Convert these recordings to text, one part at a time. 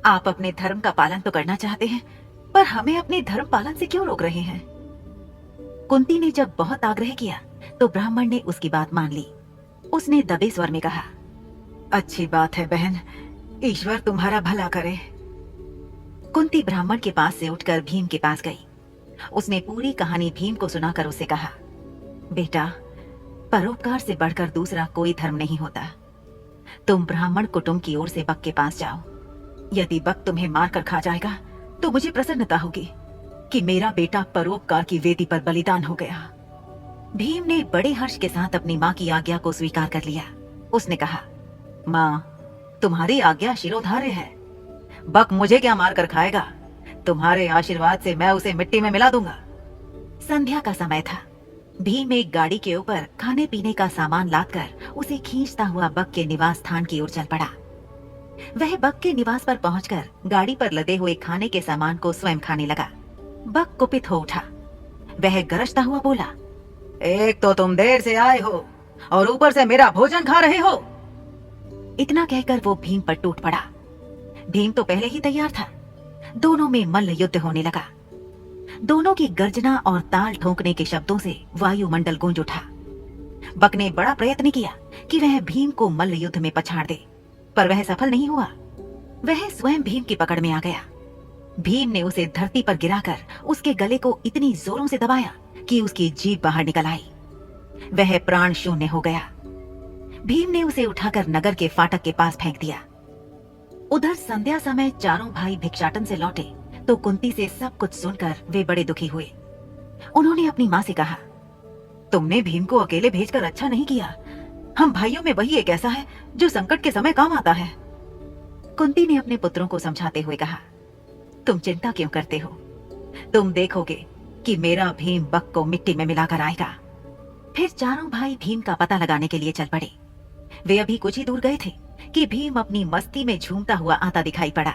आप अपने धर्म का पालन तो करना चाहते हैं, पर हमें अपने धर्म पालन से क्यों रोक रहे हैं? कुंती ने जब बहुत आग्रह किया तो ब्राह्मण ने उसकी बात मान ली। उसने दबे स्वर में कहा, अच्छी बात है बहन, ईश्वर तुम्हारा भला करे। कुंती ब्राह्मण के पास से उठकर भीम के पास गई। उसने पूरी कहानी भीम को सुनाकर उसे कहा, बेटा, परोपकार से बढ़कर दूसरा कोई धर्म नहीं होता। तुम ब्राह्मण कुटुंब की ओर से बक के पास जाओ। यदि बक तुम्हें मारकर खा जाएगा तो मुझे प्रसन्नता होगी कि मेरा बेटा परोपकार की वेदी पर बलिदान हो गया। भीम ने बड़े हर्ष के साथ अपनी माँ की आज्ञा को स्वीकार कर लिया। उसने कहा, माँ, तुम्हारी आज्ञा शिरोधार्य है। बक मुझे क्या मारकर खाएगा? तुम्हारे आशीर्वाद से मैं उसे मिट्टी में मिला दूंगा। संध्या का समय था। भीम एक गाड़ी के ऊपर खाने पीने का सामान लादकर उसे खींचता हुआ बक के निवास स्थान की ओर चल पड़ा। वह बक के निवास पर पहुंचकर गाड़ी पर लदे हुए खाने के सामान को स्वयं खाने लगा। बक कुपित हो उठा। वह गरजता हुआ बोला, एक तो तुम देर से आए हो और ऊपर से मेरा भोजन खा रहे हो। इतना कहकर वो भीम पर टूट पड़ा। भीम तो पहले ही तैयार था। दोनों में मल्ल युद्ध होने लगा। दोनों की गर्जना और ताल ठोकने के शब्दों से वायुमंडल गूंज उठा। बक ने बड़ा प्रयत्न किया कि वह भीम को मल्ल युद्ध में पछाड़ दे, पर वह सफल नहीं हुआ। वह स्वयं भीम की पकड़ में आ गया। भीम ने उसे धरती पर गिराकर उसके गले को इतनी जोरों से दबाया कि उसकी जीभ बाहर निकल आई। वह प्राण शून्य हो गया। भीम ने उसे उठाकर नगर के फाटक के पास फेंक दिया। उधर संध्या समय चारों भाई भिक्षाटन से लौटे तो कुंती से सब कुछ सुनकर वे बड़े दुखी हुए। उन्होंने अपनी माँ से कहा, तुमने भीम को अकेले भेजकर अच्छा नहीं किया। हम भाइयों में वही एक ऐसा है जो संकट के समय काम आता है। कुंती ने अपने पुत्रों को समझाते हुए कहा, तुम चिंता क्यों करते हो? तुम देखोगे कि मेरा भीम बक को मिट्टी में मिलाकर आएगा। फिर चारों भाई भीम का पता लगाने के लिए चल पड़े। वे अभी कुछ ही दूर गए थे कि भीम अपनी मस्ती में झूमता हुआ आता दिखाई पड़ा।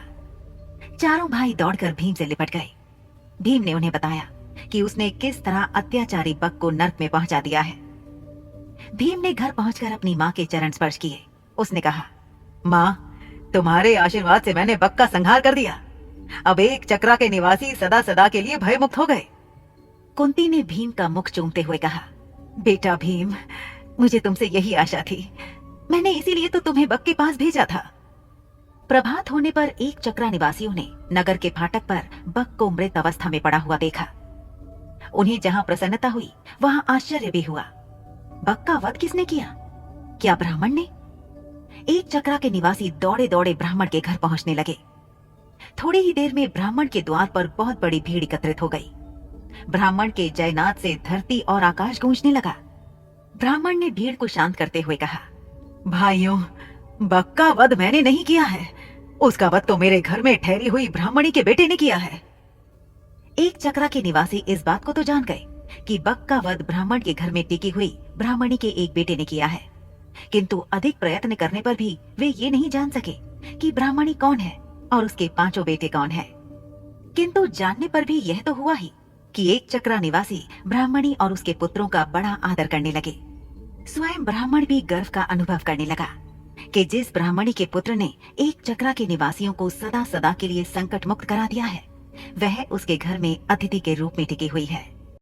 चारों भाई दौड़कर भीम से लिपट गए। भीम ने उन्हें बताया कि उसने किस तरह अत्याचारी बक को नर्क में पहुंचा दिया है। भीम ने घर पहुंचकर अपनी माँ के चरण स्पर्श किए। उसने कहा, माँ, तुम्हारे आशीर्वाद से मैंने बक का संहार कर दिया। अब एक चक्रा के निवासी सदा सदा के लिए भयमुक्त हो गए। कुंती ने भीम का मुख चूमते हुए कहा, बेटा भीम, मुझे तुमसे यही आशा थी। मैंने इसीलिए तो तुम्हें बक के पास भेजा था। प्रभात होने पर एक चक्रा निवासियों ने नगर के फाटक पर बक को मृत अवस्था में पड़ा हुआ देखा। उन्हें जहां प्रसन्नता हुई वहां आश्चर्य भी हुआ। बक का वध किसने किया? क्या ब्राह्मण ने? एक चक्रा के निवासी दौड़े दौड़े ब्राह्मण के घर पहुंचने लगे। थोड़ी ही देर में ब्राह्मण के द्वार पर बहुत बड़ी भीड़ एकत्रित हो गई। ब्राह्मण के जयनाद से धरती और आकाश गूंजने लगा। ब्राह्मण ने भीड़ को शांत करते हुए कहा, भाइयों, बक का वध मैंने नहीं किया है। उसका वध तो मेरे घर में ठहरी हुई ब्राह्मणी के बेटे ने किया है। एक चक्रा के निवासी इस बात को तो जान गए कि बक का वध ब्राह्मण के घर में टिकी हुई ब्राह्मणी के एक बेटे ने किया है, किंतु अधिक प्रयत्न करने पर भी वे ये नहीं जान सके कि ब्राह्मणी कौन है और उसके पांचों बेटे कौन है। किंतु जानने पर भी यह तो हुआ ही कि एक चक्रा निवासी ब्राह्मणी और उसके पुत्रों का बड़ा आदर करने लगे। स्वयं ब्राह्मण भी गर्व का अनुभव करने लगा कि जिस ब्राह्मणी के पुत्र ने एक चक्रा के निवासियों को सदा सदा के लिए संकट मुक्त करा दिया है, वह उसके घर में अतिथि के रूप में टिकी हुई है।